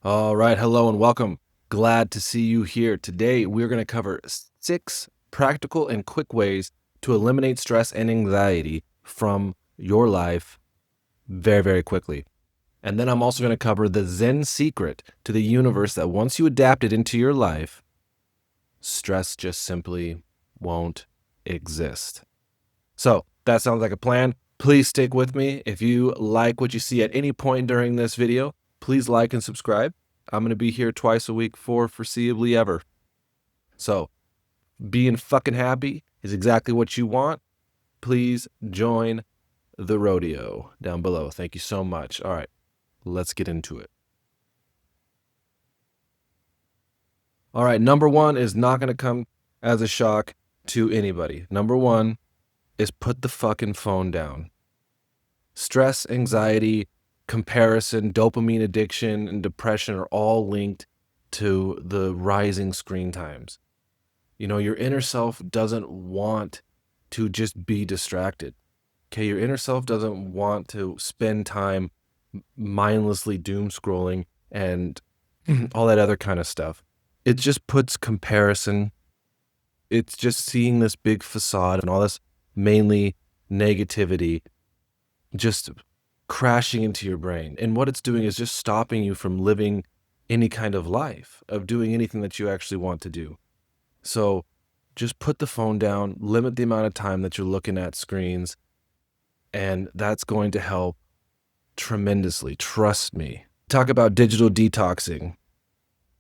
All right, hello and welcome. Glad to see you here. Today, we're going to cover 6 practical and quick ways to eliminate stress and anxiety from your life very, very quickly. And then I'm also going to cover the Zen secret to the universe that once you adapt it into your life, stress just simply won't exist. So, that sounds like a plan. Please stick with me. If you like what you see at any point during this video, please like and subscribe. I'm going to be here twice a week for foreseeably ever. So, being fucking happy is exactly what you want. Please join the rodeo down below. Thank you so much. All right, let's get into it. All right, number one is not going to come as a shock to anybody. Number one is put the fucking phone down. Stress, anxiety, comparison, dopamine addiction, and depression are all linked to the rising screen times. You know, your inner self doesn't want to just be distracted. Okay, your inner self doesn't want to spend time mindlessly doom scrolling and all that other kind of stuff. It just puts comparison. It's just seeing this big facade and all this mainly negativity just crashing into your brain. And what it's doing is just stopping you from living any kind of life, of doing anything that you actually want to do. So just put the phone down, limit the amount of time that you're looking at screens, and that's going to help tremendously. Trust me. Talk about digital detoxing.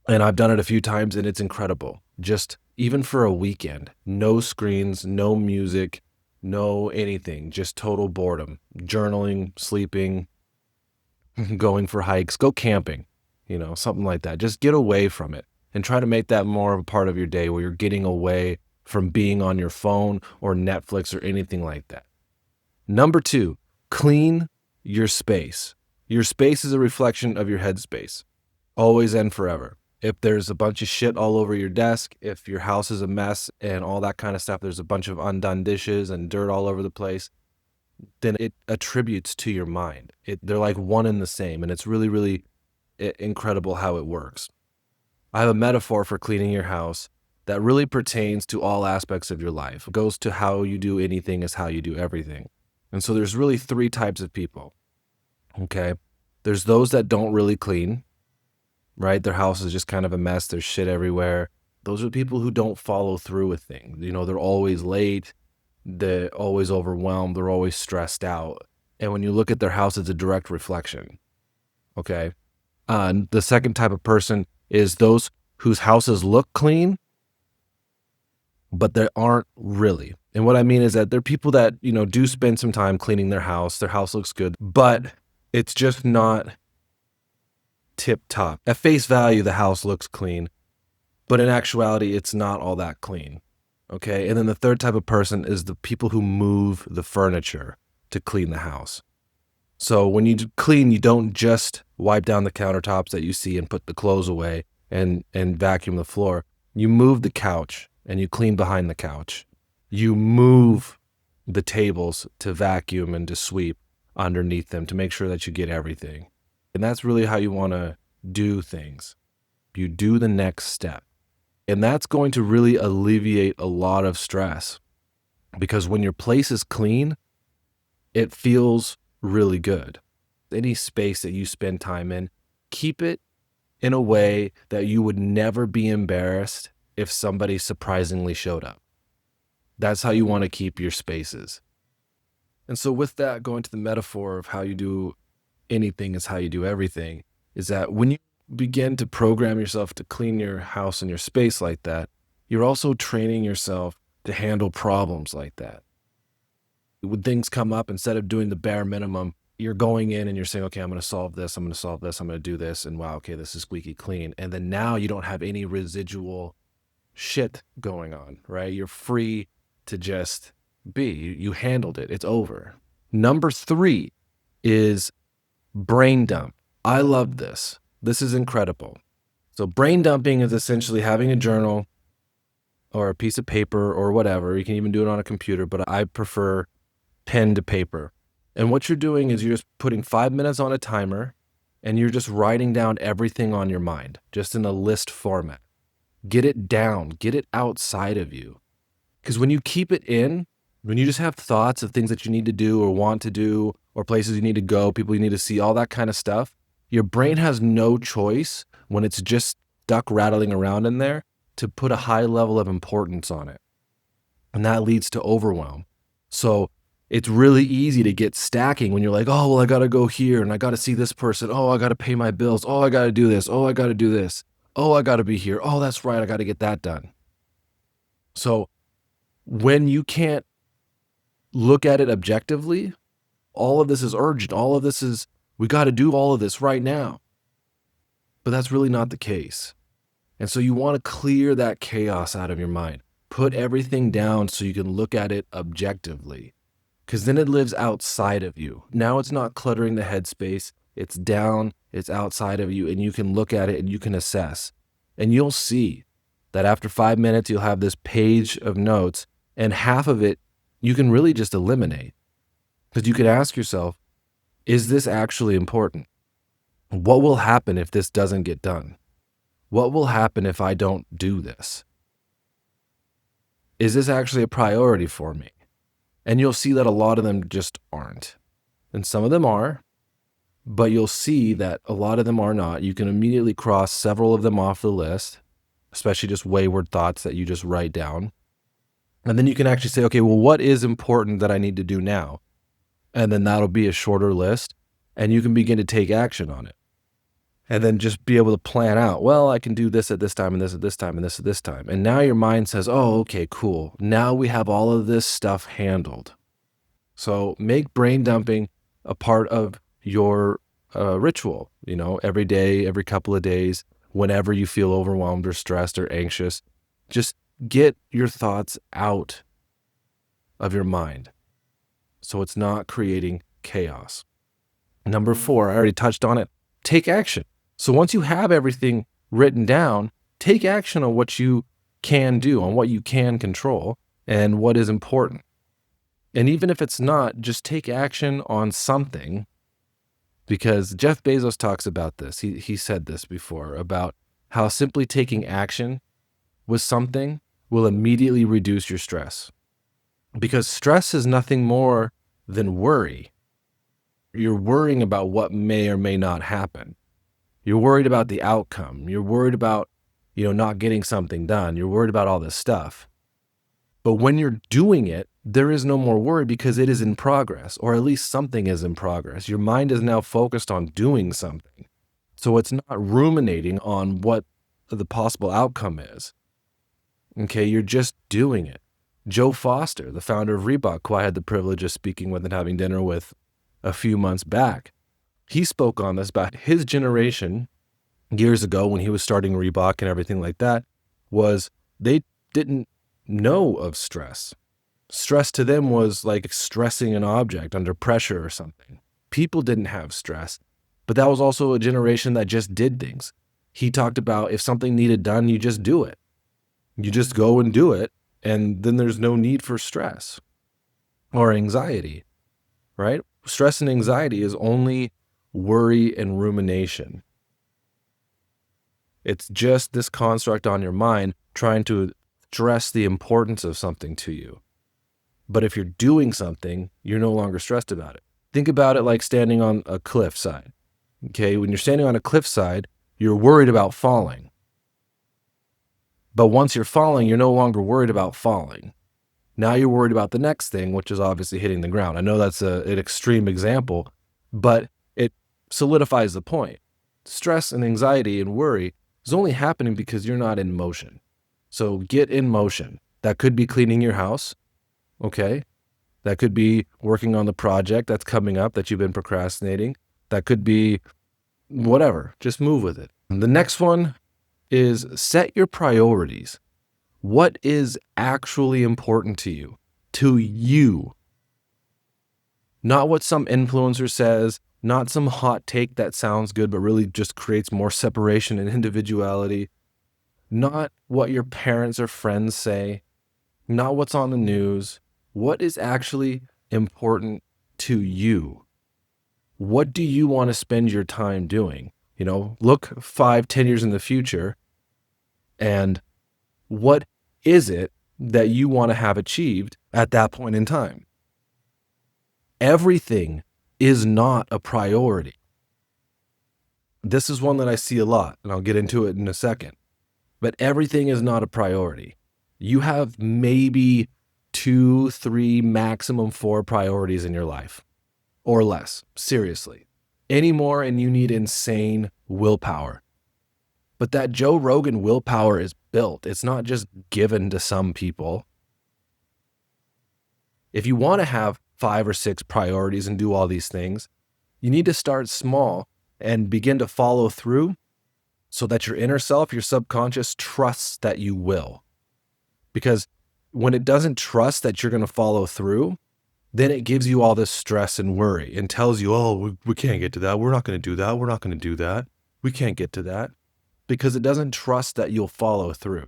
And I've done it a few times and it's incredible. Just even for a weekend, no screens, no music, no anything, just total boredom, journaling, sleeping, going for hikes, go camping, something like that. Just get away from it and try to make that more of a part of your day where you're getting away from being on your phone or Netflix or anything like that. Number 2, clean your space. Your space is a reflection of your headspace, always and forever. If there's a bunch of shit all over your desk, if your house is a mess and all that kind of stuff, there's a bunch of undone dishes and dirt all over the place, then it attributes to your mind. They're like one and the same, and it's really, really incredible how it works. I have a metaphor for cleaning your house that really pertains to all aspects of your life. It goes to how you do anything is how you do everything. And so there's really 3 types of people, okay? There's those that don't really clean, right? Their house is just kind of a mess. There's shit everywhere. Those are people who don't follow through with things. They're always late. They're always overwhelmed. They're always stressed out. And when you look at their house, it's a direct reflection, okay? The second type of person is those whose houses look clean, but they aren't really. And what I mean is that they're people that, do spend some time cleaning their house. Their house looks good, but it's just not tip top. At face value, the house looks clean, but in actuality, it's not all that clean. Okay. And then the third type of person is the people who move the furniture to clean the house. So when you clean, you don't just wipe down the countertops that you see and put the clothes away and vacuum the floor. You move the couch and you clean behind the couch. You move the tables to vacuum and to sweep underneath them to make sure that you get everything. And that's really how you want to do things. You do the next step. And that's going to really alleviate a lot of stress, because when your place is clean, it feels really good. Any space that you spend time in, keep it in a way that you would never be embarrassed if somebody surprisingly showed up. That's how you want to keep your spaces. And so with that, going to the metaphor of how you do anything is how you do everything, is that when you begin to program yourself to clean your house and your space like that, you're also training yourself to handle problems like that. When things come up, instead of doing the bare minimum, you're going in and you're saying, okay, I'm going to solve this, I'm going to solve this, I'm going to do this, and wow, okay, this is squeaky clean. And then now you don't have any residual shit going on, right? You're free to just be. You handled it. It's over. Number 3 is brain dump. I love this. This is incredible. So brain dumping is essentially having a journal or a piece of paper or whatever. You can even do it on a computer, but I prefer pen to paper. And what you're doing is you're just putting 5 minutes on a timer and you're just writing down everything on your mind, just in a list format. Get it down, get it outside of you. Because when you keep it in, when you just have thoughts of things that you need to do or want to do, or places you need to go, people you need to see, all that kind of stuff, your brain has no choice when it's just stuck rattling around in there to put a high level of importance on it. And that leads to overwhelm. So it's really easy to get stacking when you're like, oh, well, I got to go here and I got to see this person. Oh, I got to pay my bills. Oh, I got to do this. Oh, I got to do this. Oh, I got to be here. Oh, that's right. I got to get that done. So when you can't look at it objectively, all of this is urgent. All of this is, we got to do all of this right now. But that's really not the case. And so you want to clear that chaos out of your mind. Put everything down so you can look at it objectively, because then it lives outside of you. Now it's not cluttering the headspace. It's down, it's outside of you, and you can look at it and you can assess. And you'll see that after 5 minutes, you'll have this page of notes, and half of it you can really just eliminate. Because you could ask yourself, is this actually important? What will happen if this doesn't get done? What will happen if I don't do this? Is this actually a priority for me? And you'll see that a lot of them just aren't. And some of them are, but you'll see that a lot of them are not. You can immediately cross several of them off the list, especially just wayward thoughts that you just write down. And then you can actually say, okay, well, what is important that I need to do now? And then that'll be a shorter list, and you can begin to take action on it. And then just be able to plan out, well, I can do this at this time and this at this time and this at this time. And now your mind says, oh, okay, cool. Now we have all of this stuff handled. So make brain dumping a part of your ritual, every day, every couple of days, whenever you feel overwhelmed or stressed or anxious. Just get your thoughts out of your mind so it's not creating chaos. Number 4, I already touched on it. Take action. So once you have everything written down, take action on what you can do, on what you can control, and what is important. And even if it's not, just take action on something, because Jeff Bezos talks about this. He said this before, about how simply taking action with something will immediately reduce your stress. Because stress is nothing more than worry. You're worrying about what may or may not happen. You're worried about the outcome. You're worried about, not getting something done. You're worried about all this stuff. But when you're doing it, there is no more worry because it is in progress, or at least something is in progress. Your mind is now focused on doing something. So it's not ruminating on what the possible outcome is. Okay, you're just doing it. Joe Foster, the founder of Reebok, who I had the privilege of speaking with and having dinner with a few months back, he spoke on this about his generation years ago when he was starting Reebok and everything like that, was they didn't know of stress. Stress to them was like stressing an object under pressure or something. People didn't have stress, but that was also a generation that just did things. He talked about if something needed done, you just do it. You just go and do it, and then there's no need for stress or anxiety, right? Stress and anxiety is only worry and rumination. It's just this construct on your mind trying to stress the importance of something to you. But if you're doing something, you're no longer stressed about it. Think about it like standing on a cliffside. Okay, when you're standing on a cliffside, you're worried about falling. But once you're falling, you're no longer worried about falling. Now you're worried about the next thing, which is obviously hitting the ground. I know that's an extreme example, but it solidifies the point. Stress and anxiety and worry is only happening because you're not in motion. So get in motion. That could be cleaning your house, okay? That could be working on the project that's coming up that you've been procrastinating. That could be whatever. Just move with it. And the next one is set your priorities. What is actually important to you? To you. Not what some influencer says, not some hot take that sounds good but really just creates more separation and individuality. Not what your parents or friends say, not what's on the news. What is actually important to you? What do you want to spend your time doing? Look 5-10 years in the future, and what is it that you want to have achieved at that point in time? Everything is not a priority. This is one that I see a lot, and I'll get into it in a second. But everything is not a priority. You have maybe 2, 3, maximum 4 priorities in your life, or less, seriously. Any more and you need insane willpower. But that Joe Rogan willpower is built. It's not just given to some people. If you want to have 5 or 6 priorities and do all these things, you need to start small and begin to follow through so that your inner self, your subconscious, trusts that you will. Because when it doesn't trust that you're going to follow through, then it gives you all this stress and worry and tells you, oh, we can't get to that. We're not going to do that. We're not going to do that. We can't get to that. Because it doesn't trust that you'll follow through.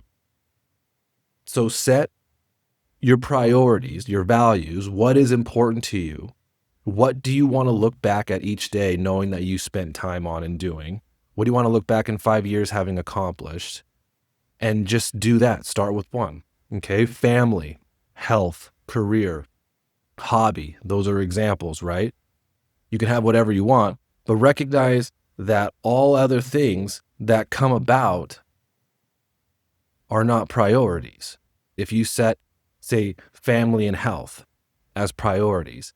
So set your priorities, your values. What is important to you? What do you want to look back at each day knowing that you spent time on and doing? What do you want to look back in 5 years having accomplished? And just do that. Start with one. Okay? Family, health, career, hobby. Those are examples, right? You can have whatever you want, but recognize that all other things that come about are not priorities. If you set, say, family and health as priorities,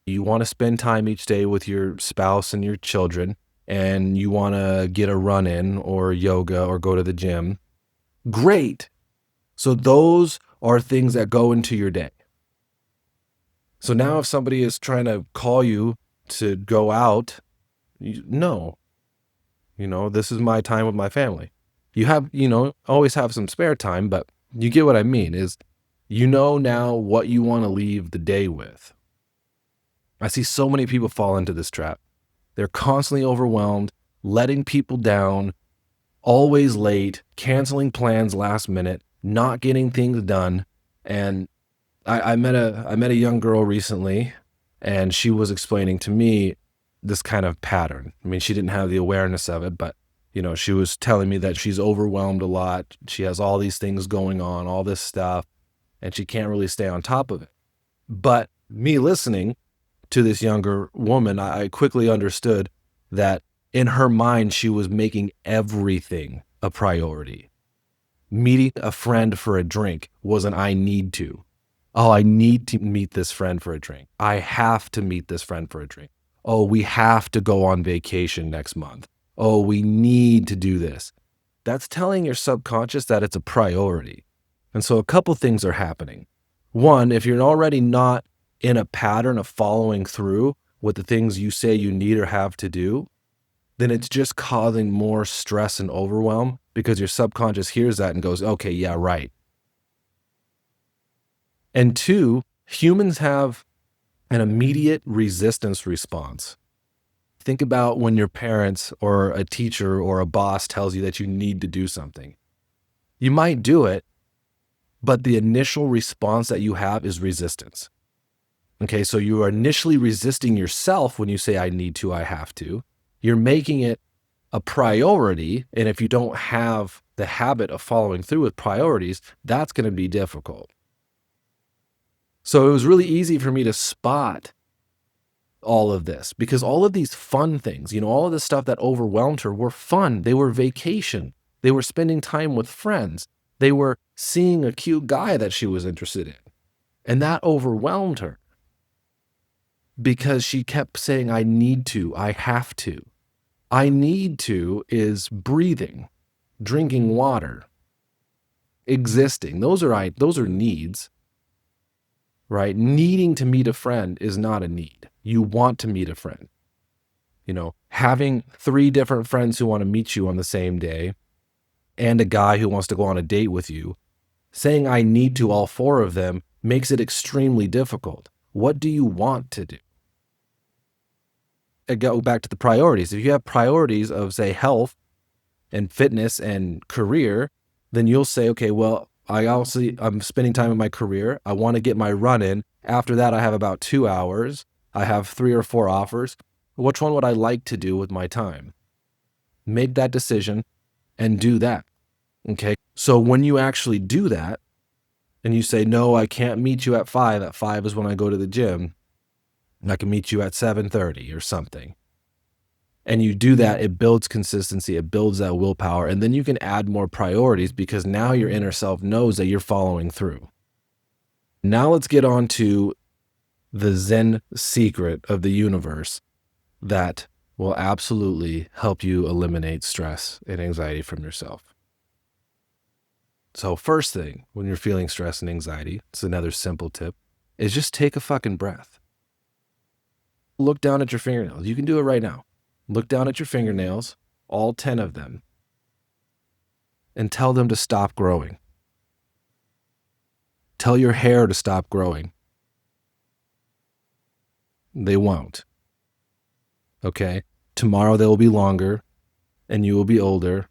you want to spend time each day with your spouse and your children, and you want to get a run in or yoga or go to the gym, great. So those are things that go into your day. So now if somebody is trying to call you to go out, no. This is my time with my family. You have, always have some spare time, but you get what I mean is, now what you want to leave the day with. I see so many people fall into this trap. They're constantly overwhelmed, letting people down, always late, canceling plans last minute, not getting things done. And I met a young girl recently, and she was explaining to me this kind of pattern. I mean, she didn't have the awareness of it, but she was telling me that she's overwhelmed a lot. She has all these things going on, all this stuff, and she can't really stay on top of it. But me listening to this younger woman, I quickly understood that in her mind, she was making everything a priority. Meeting a friend for a drink was an I need to. Oh, I need to meet this friend for a drink. I have to meet this friend for a drink. Oh, we have to go on vacation next month. Oh, we need to do this. That's telling your subconscious that it's a priority. And so a couple things are happening. One, if you're already not in a pattern of following through with the things you say you need or have to do, then it's just causing more stress and overwhelm because your subconscious hears that and goes, okay, yeah, right. And two, humans have an immediate resistance response. Think about when your parents or a teacher or a boss tells you that you need to do something. You might do it, but the initial response that you have is resistance. Okay, so you are initially resisting yourself when you say, I need to, I have to. You're making it a priority, and if you don't have the habit of following through with priorities, that's going to be difficult. So it was really easy for me to spot all of this because all of these fun things, all of the stuff that overwhelmed her were fun. They were vacation. They were spending time with friends. They were seeing a cute guy that she was interested in. And that overwhelmed her because she kept saying, I need to, I have to. I need to is breathing, drinking water, existing. Those are needs. Right? Needing to meet a friend is not a need. You want to meet a friend. Having 3 different friends who want to meet you on the same day and a guy who wants to go on a date with you, saying I need to all 4 of them makes it extremely difficult. What do you want to do? I go back to the priorities. If you have priorities of, say, health and fitness and career, then you'll say, okay, well, I'm spending time in my career. I want to get my run in. After that, I have about 2 hours. I have 3 or 4 offers. Which one would I like to do with my time? Make that decision and do that. Okay. So when you actually do that and you say, no, I can't meet you at 5. At 5 is when I go to the gym. And I can meet you at 7:30 or something. And you do that, it builds consistency, it builds that willpower, and then you can add more priorities because now your inner self knows that you're following through. Now let's get on to the Zen secret of the universe that will absolutely help you eliminate stress and anxiety from yourself. So first thing, when you're feeling stress and anxiety, it's another simple tip, is just take a fucking breath. Look down at your fingernails. You can do it right now. Look down at your fingernails, all 10 of them, and tell them to stop growing. Tell your hair to stop growing. They won't. Okay? Tomorrow they will be longer, and you will be older.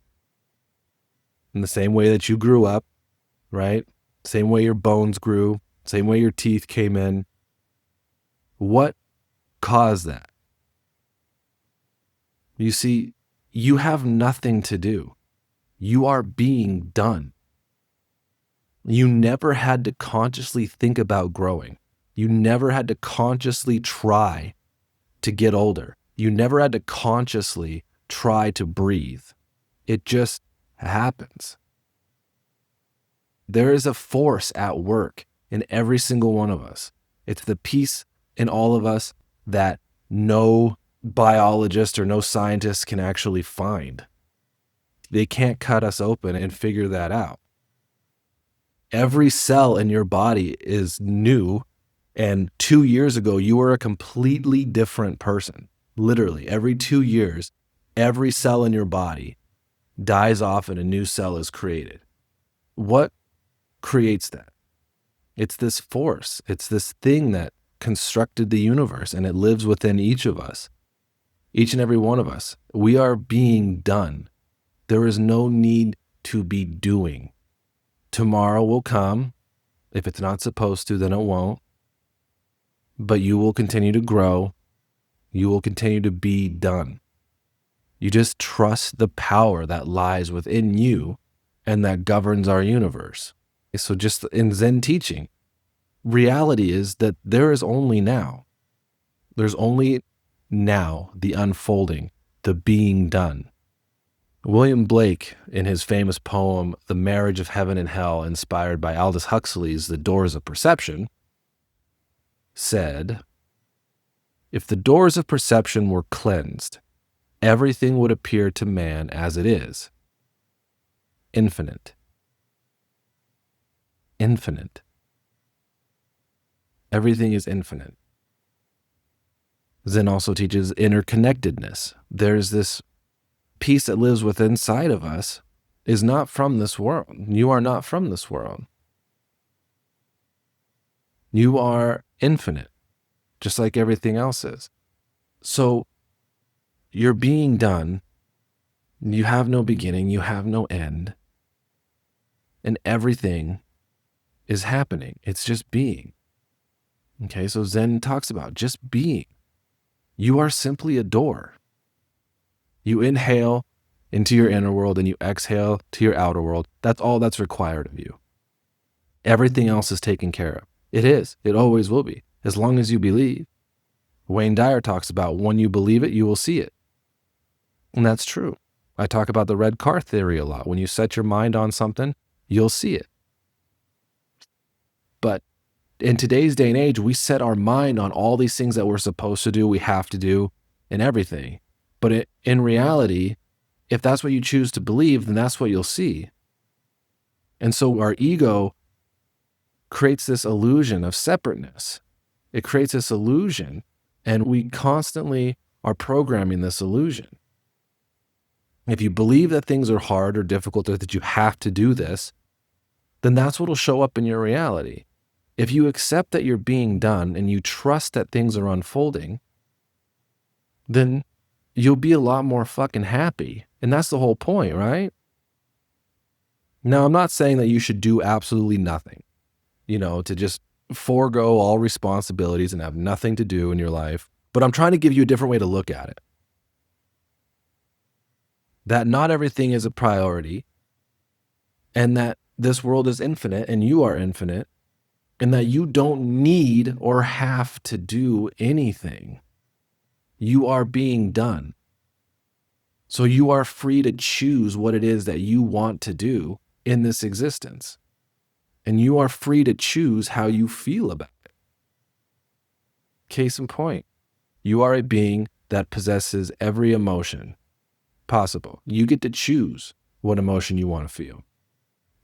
In the same way that you grew up, right? Same way your bones grew, same way your teeth came in. What caused that? You see, you have nothing to do. You are being done. You never had to consciously think about growing. You never had to consciously try to get older. You never had to consciously try to breathe. It just happens. There is a force at work in every single one of us. It's the piece in all of us that no biologist or no scientist can actually find. They can't cut us open and figure that out. Every cell in your body is new, and 2 years ago, you were a completely different person. Literally, every 2 years, every cell in your body dies off and a new cell is created. What creates that? It's this force. It's this thing that constructed the universe, and it lives within each of us. Each and every one of us. We are being done. There is no need to be doing. Tomorrow will come. If it's not supposed to, then it won't. But you will continue to grow. You will continue to be done. You just trust the power that lies within you and that governs our universe. So just in Zen teaching, reality is that there is only now. There's only now, the unfolding, the being done. William Blake, in his famous poem, The Marriage of Heaven and Hell, inspired by Aldous Huxley's The Doors of Perception, said, if the doors of perception were cleansed, everything would appear to man as it is. Infinite. Infinite. Everything is infinite. Zen also teaches interconnectedness. There's this piece that lives within inside of us is not from this world. You are not from this world. You are infinite, just like everything else is. So you're being done. You have no beginning. You have no end. And everything is happening. It's just being. Okay, so Zen talks about just being. You are simply a door. You inhale into your inner world and you exhale to your outer world. That's all that's required of you. Everything else is taken care of. It is. It always will be, as long as you believe. Wayne Dyer talks about when you believe it, you will see it. And that's true. I talk about the red car theory a lot. When you set your mind on something, you'll see it. But in today's day and age, we set our mind on all these things that we're supposed to do, we have to do, and everything. But in reality, if that's what you choose to believe, then that's what you'll see. And so our ego creates this illusion of separateness. It creates this illusion, and we constantly are programming this illusion. If you believe that things are hard or difficult or that you have to do this, then that's what will show up in your reality. If you accept that you're being done and you trust that things are unfolding, then you'll be a lot more fucking happy. And that's the whole point, right? Now, I'm not saying that you should do absolutely nothing, to just forego all responsibilities and have nothing to do in your life. But I'm trying to give you a different way to look at it. That not everything is a priority, and that this world is infinite and you are infinite, and that you don't need or have to do anything. You are being done. So you are free to choose what it is that you want to do in this existence. And you are free to choose how you feel about it. Case in point, you are a being that possesses every emotion possible. You get to choose what emotion you want to feel.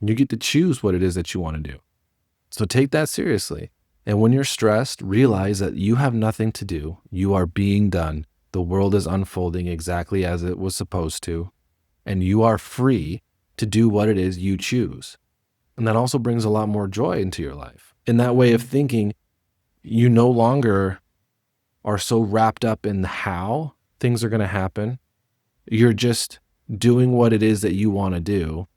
You get to choose what it is that you want to do. So take that seriously. And when you're stressed, realize that you have nothing to do. You are being done. The world is unfolding exactly as it was supposed to. And you are free to do what it is you choose. And that also brings a lot more joy into your life. In that way of thinking, you no longer are so wrapped up in how things are going to happen. You're just doing what it is that you want to do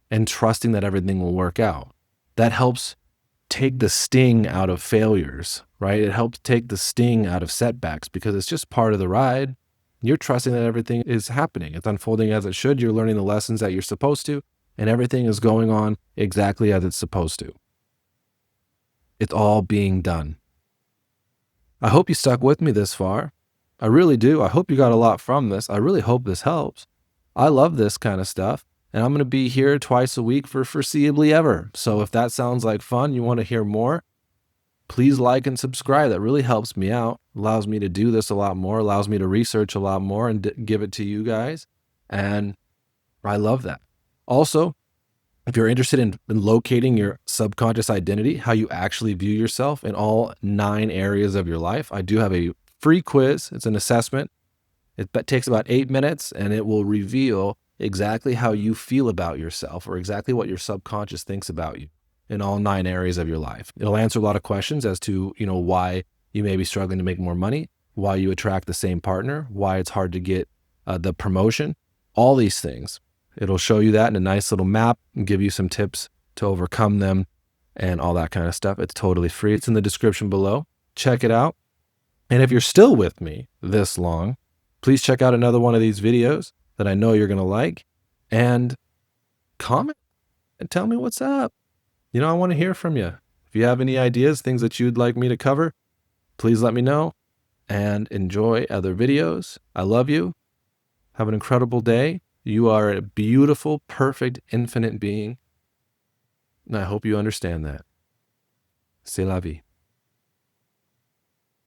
and trusting that everything will work out. That helps take the sting out of failures, right? It helps take the sting out of setbacks because it's just part of the ride. You're trusting that everything is happening. It's unfolding as it should. You're learning the lessons that you're supposed to, and everything is going on exactly as it's supposed to. It's all being done. I hope you stuck with me this far. I really do. I hope you got a lot from this. I really hope this helps. I love this kind of stuff. And I'm going to be here twice a week for foreseeably ever. So if that sounds like fun, you want to hear more, please like and subscribe. That really helps me out, allows me to do this a lot more, allows me to research a lot more and give it to you guys. And I love that. Also, if you're interested in locating your subconscious identity, how you actually view yourself in all 9 areas of your life, I do have a free quiz. It's an assessment. It takes about 8 minutes, and it will reveal exactly how you feel about yourself or exactly what your subconscious thinks about you in all 9 areas of your life. It'll answer a lot of questions as to, why you may be struggling to make more money, why you attract the same partner, why it's hard to get the promotion, all these things. It'll show you that in a nice little map and give you some tips to overcome them and all that kind of stuff. It's totally free. It's in the description below. Check it out. And if you're still with me this long, please check out another one of these videos that I know you're going to like, and comment and tell me what's up. I want to hear from you. If you have any ideas, things that you'd like me to cover, please let me know, and enjoy other videos. I love you. Have an incredible day. You are a beautiful, perfect, infinite being. And I hope you understand that. C'est la vie.